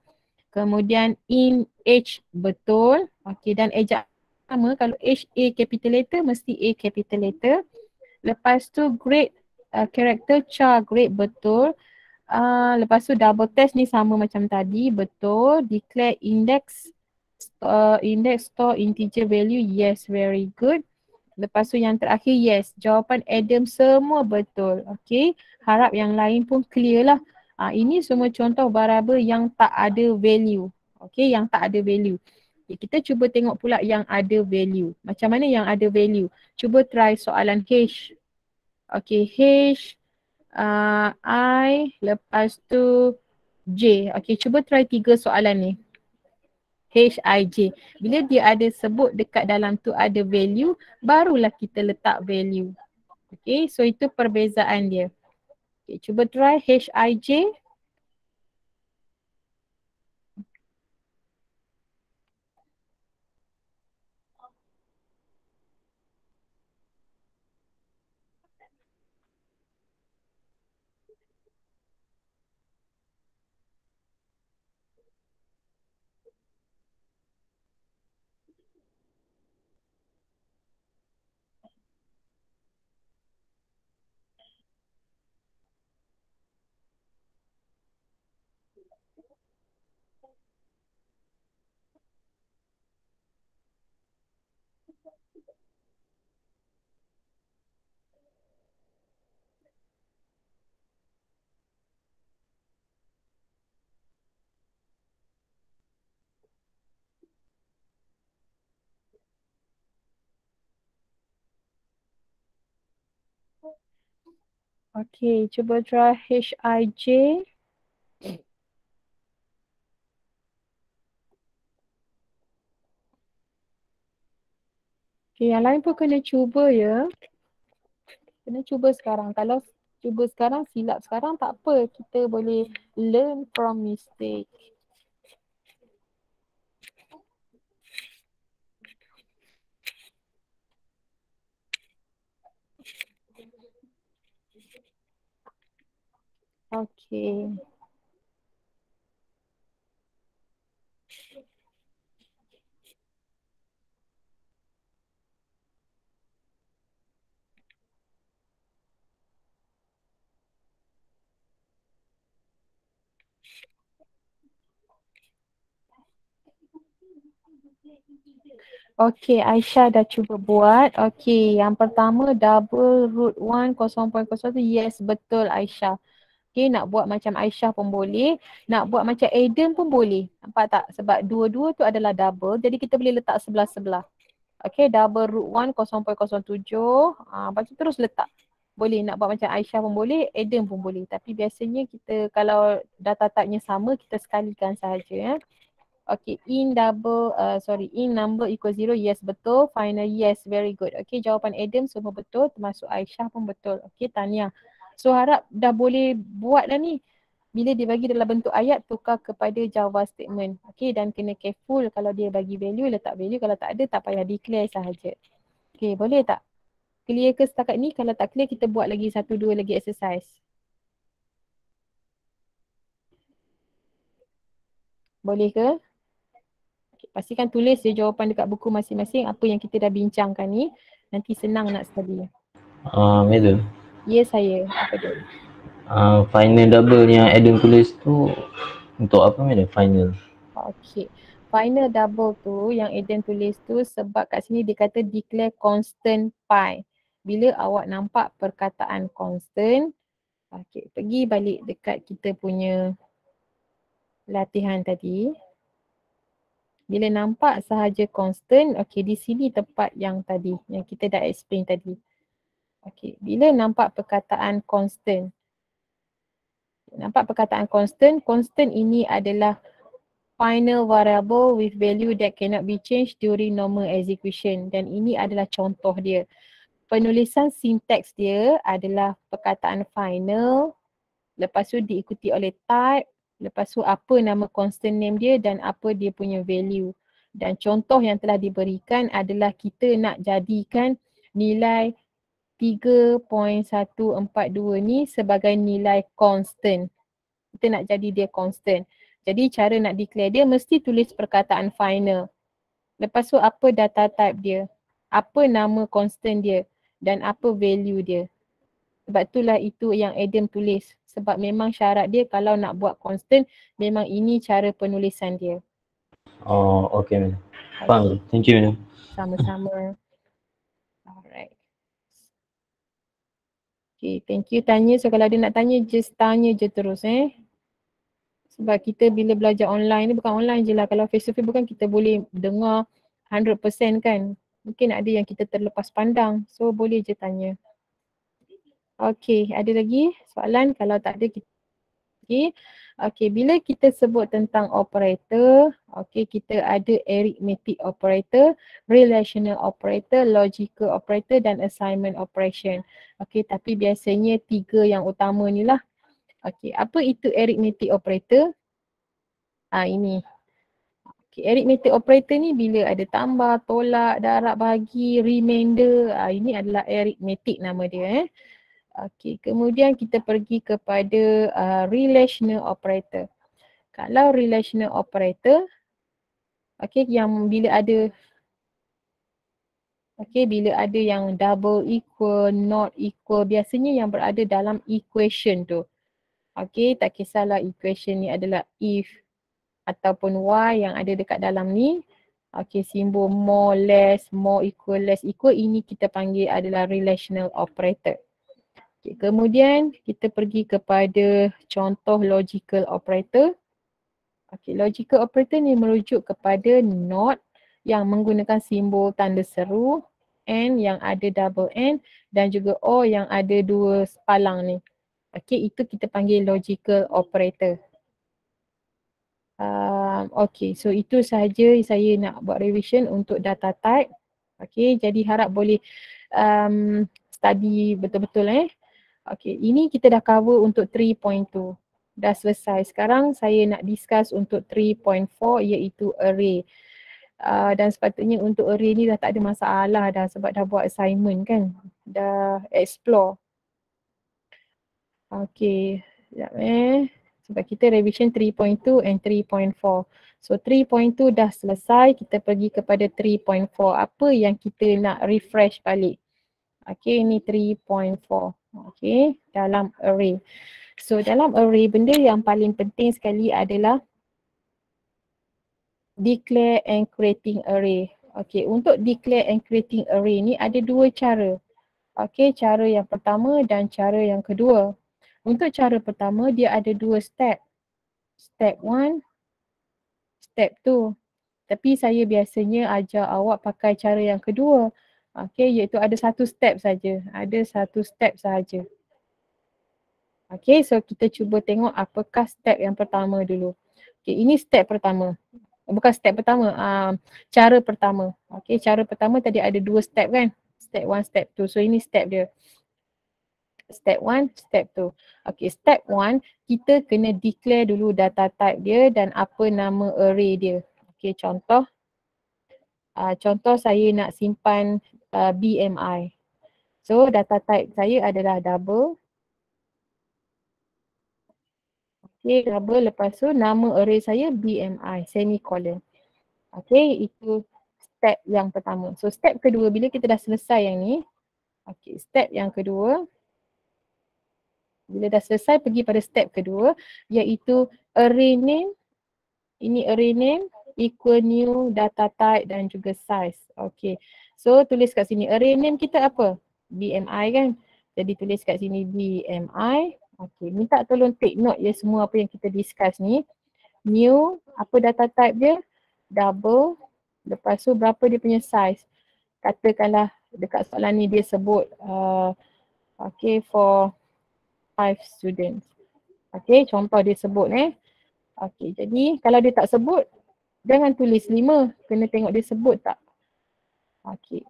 Kemudian in H, betul. Okay, dan ejak sama, kalau H A capital letter mesti A capital letter. Lepas tu grade character char grade, betul. Lepas tu double test ni sama macam tadi, betul. Declare index index store integer value, yes, very good. Lepas tu yang terakhir, yes, jawapan Adam semua betul. Okay, harap yang lain pun clear lah. Ini semua contoh variable yang tak ada value. Okay, yang tak ada value. Okay, kita cuba tengok pula yang ada value. Macam mana yang ada value? Cuba try soalan H. Okay, H, I, lepas tu J. Okay, cuba try 3 soalan ni. H, I, J. Bila dia ada sebut dekat dalam tu ada value, barulah kita letak value. Okay, so itu perbezaan dia. Okay, cuba try H, I, J. Okay, cuba try H, I, J. Okay, yang lain pun kena cuba ya. Kena cuba sekarang. Kalau cuba sekarang, silap sekarang tak apa. Kita boleh learn from mistake. Okay. Okay, Aisyah dah cuba buat. Okay, yang pertama double root 1 0.01. Yes, betul Aisyah. Okay, nak buat macam Aisyah pun boleh. Nak buat macam Adam pun boleh. Nampak tak? Sebab dua-dua tu adalah double. Jadi kita boleh letak sebelah-sebelah. Okay, double root 1 0.07. Lepas tu terus letak. Boleh nak buat macam Aisyah pun boleh, Adam pun boleh. Tapi biasanya kita kalau data type-nya sama, kita sekalikan sahaja. Okay, in number equal 0, yes betul. Final yes, very good. Okay, jawapan Adam semua betul, termasuk Aisyah pun betul. Okay, tahniah. So harap dah boleh buat dah ni. Bila dia bagi dalam bentuk ayat, tukar kepada Java statement. Okay, dan kena careful kalau dia bagi value, letak value. Kalau tak ada, tak payah declare sahaja. Okay, boleh tak? Clear ke setakat ni? Kalau tak clear, kita buat lagi 1-2 lagi exercise. Boleh ke? Pastikan tulis je jawapan dekat buku masing-masing apa yang kita dah bincangkan ni. Nanti senang nak study. Madam. Ya saya. Apa dia? Final double yang Adam tulis tu untuk apa madam? Final. Okay. Final double tu yang Eden tulis tu sebab kat sini dia kata declare constant pi. Bila awak nampak perkataan constant, okay, pergi balik dekat kita punya latihan tadi. Bila nampak sahaja constant, okay, di sini tempat yang tadi, yang kita dah explain tadi. Okay, bila nampak perkataan constant. Nampak perkataan constant, constant ini adalah final variable with value that cannot be changed during normal execution. Dan ini adalah contoh dia. Penulisan sintaks dia adalah perkataan final, lepas tu diikuti oleh type, lepas tu apa nama constant name dia dan apa dia punya value. Dan contoh yang telah diberikan adalah kita nak jadikan nilai 3.142 ni sebagai nilai constant. Kita nak jadi dia constant. Jadi cara nak declare dia mesti tulis perkataan final. Lepas tu apa data type dia, apa nama constant dia dan apa value dia. Sebab itulah itu yang Adam tulis. Sebab memang syarat dia kalau nak buat constant, memang ini cara penulisan dia. Oh, okay, madam. Faham. Thank you, madam. Sama-sama. Alright. Okay, thank you tanya. So kalau ada nak tanya, just tanya je terus Sebab kita bila belajar online ni bukan online je lah. Kalau face to face bukan kita boleh dengar 100% kan. Mungkin ada yang kita terlepas pandang. So boleh je tanya. Okay, ada lagi soalan? Kalau tak ada kita Okay, bila kita sebut tentang operator, okay, kita ada arithmetic operator, relational operator, logical operator dan assignment operation. Okay, tapi biasanya 3 yang utama ni lah. Okay, apa itu arithmetic operator? Ini. Okay, arithmetic operator ni bila ada tambah, tolak, darab bahagi, remainder, ini adalah arithmetic nama dia Okay, kemudian kita pergi kepada relational operator. Kalau relational operator, okay, yang bila ada yang double equal, not equal, biasanya yang berada dalam equation tu. Okay, tak kisahlah equation ni adalah if ataupun y yang ada dekat dalam ni. Okay, simbol more, less, more equal, less equal, ini kita panggil adalah relational operator. Okay, kemudian kita pergi kepada contoh logical operator. Okay, logical operator ni merujuk kepada not yang menggunakan simbol tanda seru, and yang ada double n dan juga o yang ada 2 sepalang ni. Okay, itu kita panggil logical operator. Okay, so itu sahaja saya nak buat revision untuk data type. Okay, jadi harap boleh study betul-betul Okay, ini kita dah cover untuk 3.2. Dah selesai. Sekarang saya nak discuss untuk 3.4 iaitu array. Dan sepatutnya untuk array ni dah tak ada masalah dah sebab dah buat assignment kan. Dah explore. Okay, sekejap sebab kita revision 3.2 and 3.4. So 3.2 dah selesai, kita pergi kepada 3.4. Apa yang kita nak refresh balik? Okay, ini 3.4. Okay, dalam array. So dalam array, benda yang paling penting sekali adalah declare and creating array. Okay, untuk declare and creating array ni ada 2 cara. Okay, cara yang pertama dan cara yang kedua. Untuk cara pertama, dia ada 2 step. Step 1, step 2. Tapi saya biasanya ajar awak pakai cara yang kedua. Okay, iaitu ada 1 step saja. Ada 1 step sahaja. Okay, so kita cuba tengok apakah step yang pertama dulu. Okay, ini step pertama. Bukan step pertama, cara pertama. Okay, cara pertama tadi ada 2 step kan. Step 1, step 2. So ini step dia. Step 1, step 2. Okay, step 1, kita kena declare dulu data type dia dan apa nama array dia. Okay, contoh. Contoh saya nak simpan BMI. So data type saya adalah double. Okay, double, lepas tu nama array saya BMI, semicolon. Okay, itu step yang pertama. So step kedua, bila kita dah selesai yang ni, okay, step yang kedua, bila dah selesai pergi pada step kedua, iaitu array name. Ini array name equal new data type dan juga size. Okay, so tulis kat sini array name kita apa? BMI kan? Jadi tulis kat sini BMI. Okay, minta tolong take note ya semua apa yang kita discuss ni. New, apa data type dia? Double. Lepas tu berapa dia punya size? Katakanlah dekat soalan ni dia sebut okay, for 5 students. Okay, contoh dia sebut Okey, jadi kalau dia tak sebut, jangan tulis 5. Kena tengok dia sebut tak. Okey.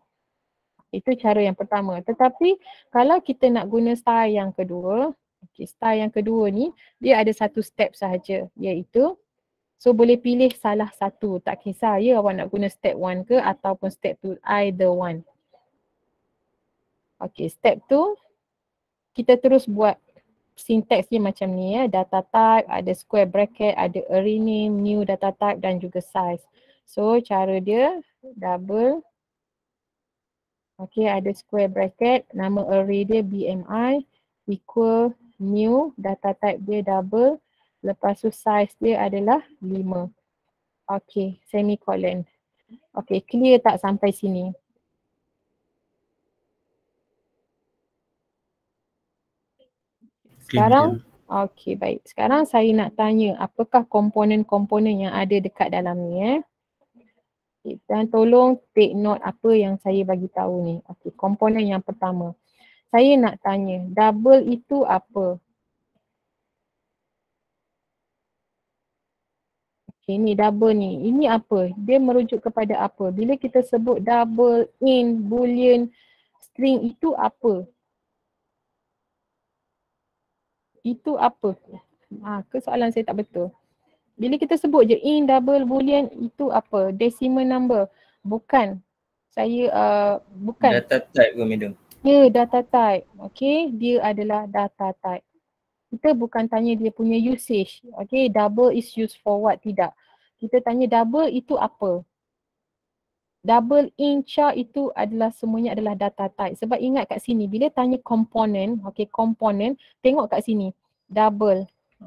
Itu cara yang pertama. Tetapi kalau kita nak guna style yang kedua, style yang kedua ni dia ada satu step sahaja, iaitu so boleh pilih salah satu. Tak kisah ya awak nak guna step 1 ke ataupun step 2, either one. Okey, step tu kita terus buat syntax dia macam ni ya. Data type, ada square bracket, ada array name, new data type dan juga size. So cara dia double. Okey, ada square bracket, nama array dia BMI equal new, data type dia double, lepas tu size dia adalah 5. Okey, semicolon. Okey, clear tak sampai sini? Sekarang, okey baik. Sekarang saya nak tanya apakah komponen-komponen yang ada dekat dalam ni Okay, dan tolong take note apa yang saya bagi tahu ni. Okey, komponen yang pertama. Saya nak tanya, double itu apa? Okay, ni double ni. Ini apa? Dia merujuk kepada apa? Bila kita sebut double, int, boolean, string itu apa? Itu apa? Soalan saya tak betul. Bila kita sebut je int, double, boolean, itu apa? Decimal number. Bukan. Bukan. Data type ke madam? Ya, data type. Okay, dia adalah data type. Kita bukan tanya dia punya usage. Okay, double is used for what? Tidak. Kita tanya double itu apa? Double int char itu adalah semuanya adalah data type. Sebab ingat kat sini, bila tanya komponen, okay, komponen, tengok kat sini, double.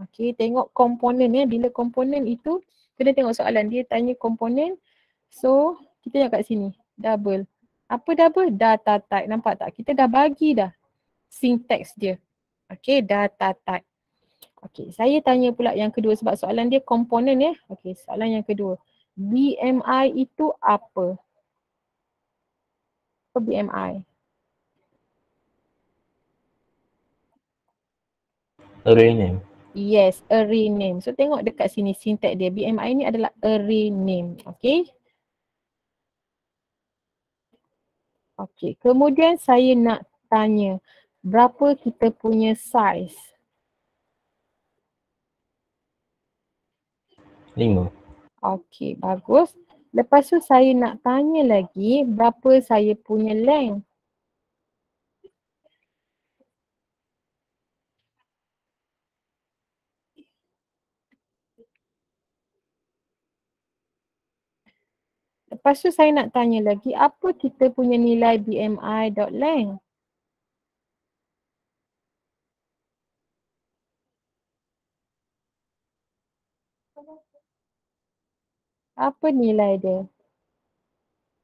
Okay, tengok komponen ya. Bila komponen itu, kena tengok soalan. Dia tanya komponen, so kita tengok kat sini, double. Apa double? Data type. Nampak tak? Kita dah bagi dah syntax dia. Okay, data type. Okay, saya tanya pula yang kedua sebab soalan dia komponen ya. Okay, soalan yang kedua. BMI itu apa? Apa BMI? Array name. Yes, array name. So tengok dekat sini syntax dia. BMI ni adalah array name. Okay. Okay, kemudian saya nak tanya berapa kita punya size? 5. Okay, bagus. Lepas tu saya nak tanya lagi berapa saya punya length? Lepas tu saya nak tanya lagi apa kita punya nilai BMI.length? Apa nilai dia?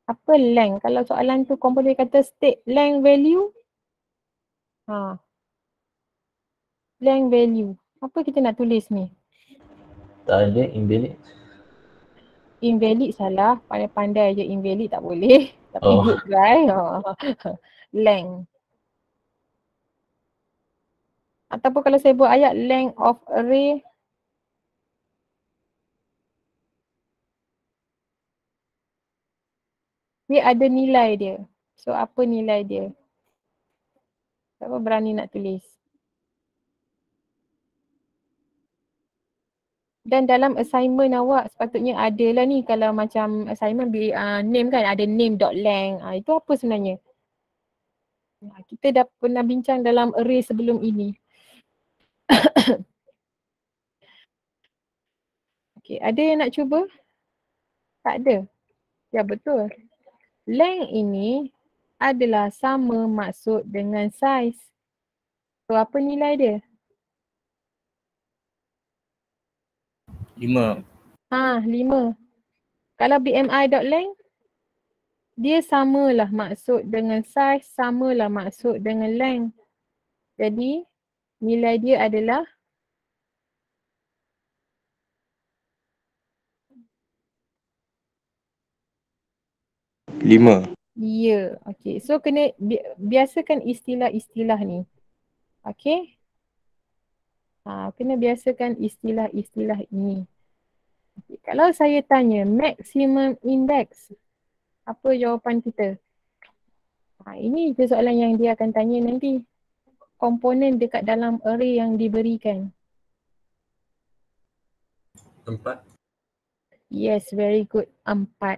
Apa length? Kalau soalan tu komponen kata state length value. Length value. Apa kita nak tulis ni? Tak ada invalid. Invalid salah. Pandai-pandai je invalid tak boleh. Tapi good try. Length. Ataupun kalau saya buat ayat length of array. Dia ada nilai dia. So apa nilai dia? Siapa berani nak tulis? Dan dalam assignment awak sepatutnya ada lah ni kalau macam assignment name kan ada name.length. Itu apa sebenarnya? Kita dah pernah bincang dalam array sebelum ini. Okay, ada yang nak cuba? Tak ada? Ya betul. Length ini adalah sama maksud dengan size. So apa nilai dia? 5. 5. Kalau BMI.length, dia samalah maksud dengan size, samalah maksud dengan length. Jadi nilai dia adalah 5. Ya, okey. So kena biasakan istilah-istilah ni. Okey. Kena biasakan istilah-istilah ini. Okay. Kalau saya tanya maximum index, apa jawapan kita? Ini je soalan yang dia akan tanya nanti. Komponen dekat dalam array yang diberikan. 4. Yes, very good. 4.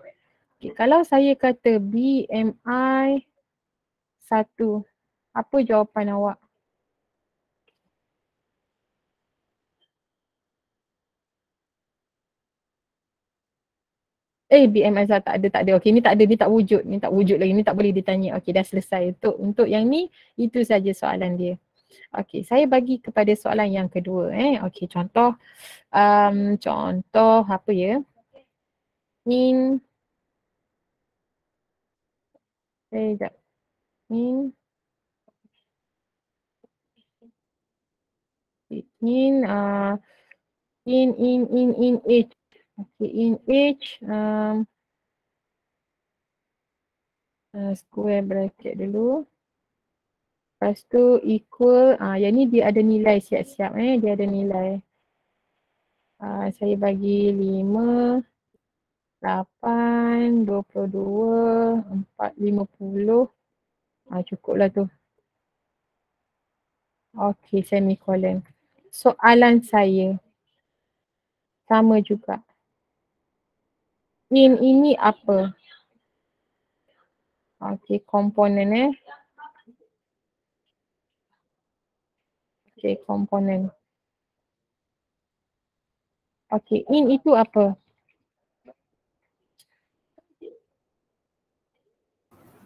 Okay, kalau saya kata BMI 1, apa jawapan awak? BMI 1 tak ada. Okay, ni tak ada, ni tak wujud. Ni tak wujud lagi, ni tak boleh ditanya. Okay, dah selesai. Untuk yang ni, itu saja soalan dia. Okay, saya bagi kepada soalan yang kedua. Okay, contoh. Contoh apa ya? Sekejap. In age. Okay, in age. Square bracket dulu. Lepas tu equal. Yang ni dia ada nilai siap-siap. Dia ada nilai. Saya bagi 5, 8, 22, 4, 50. Cukup lah tu. Okay, semicolon. Soalan saya sama juga. In ini apa? Okay, komponen Okay, komponen. Okay, in itu apa?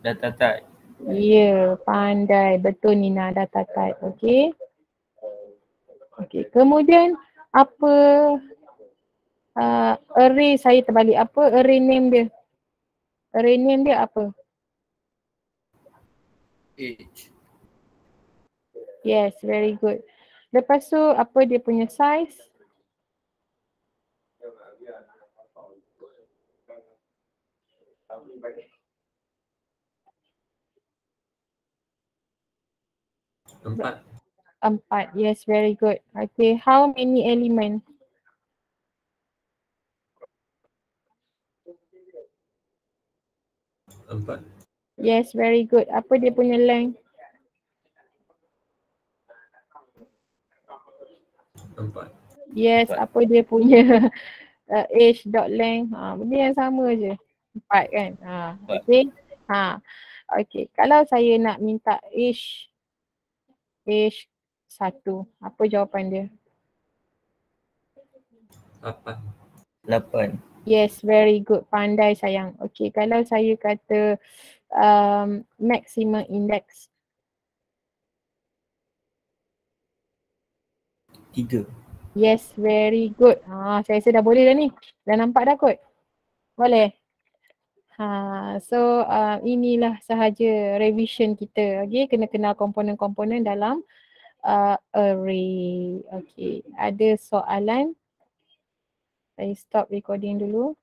Data type. Ya, pandai. Betul Nina, data type. Okay. Okay, kemudian apa array saya terbalik. Apa array name dia? Array name dia apa? Age. Yes, very good. Lepas tu apa dia punya size? Empat. 4. Yes, very good. Okay, how many element? Empat. Yes, very good. Apa dia punya length? Empat. Yes, apa dia punya age dot length? Benda yang sama je. 4 kan? Okay. Okay. Kalau saya nak minta age 1, apa jawapan dia? 8. 8. Yes, very good. Pandai sayang. Okay, kalau saya kata maximum index. 3. Yes, very good. Saya rasa dah boleh dah ni. Dah nampak dah kot? Boleh? So inilah sahaja revision kita. Okay, kena kenal komponen-komponen dalam array. Okay, ada soalan? Saya stop recording dulu.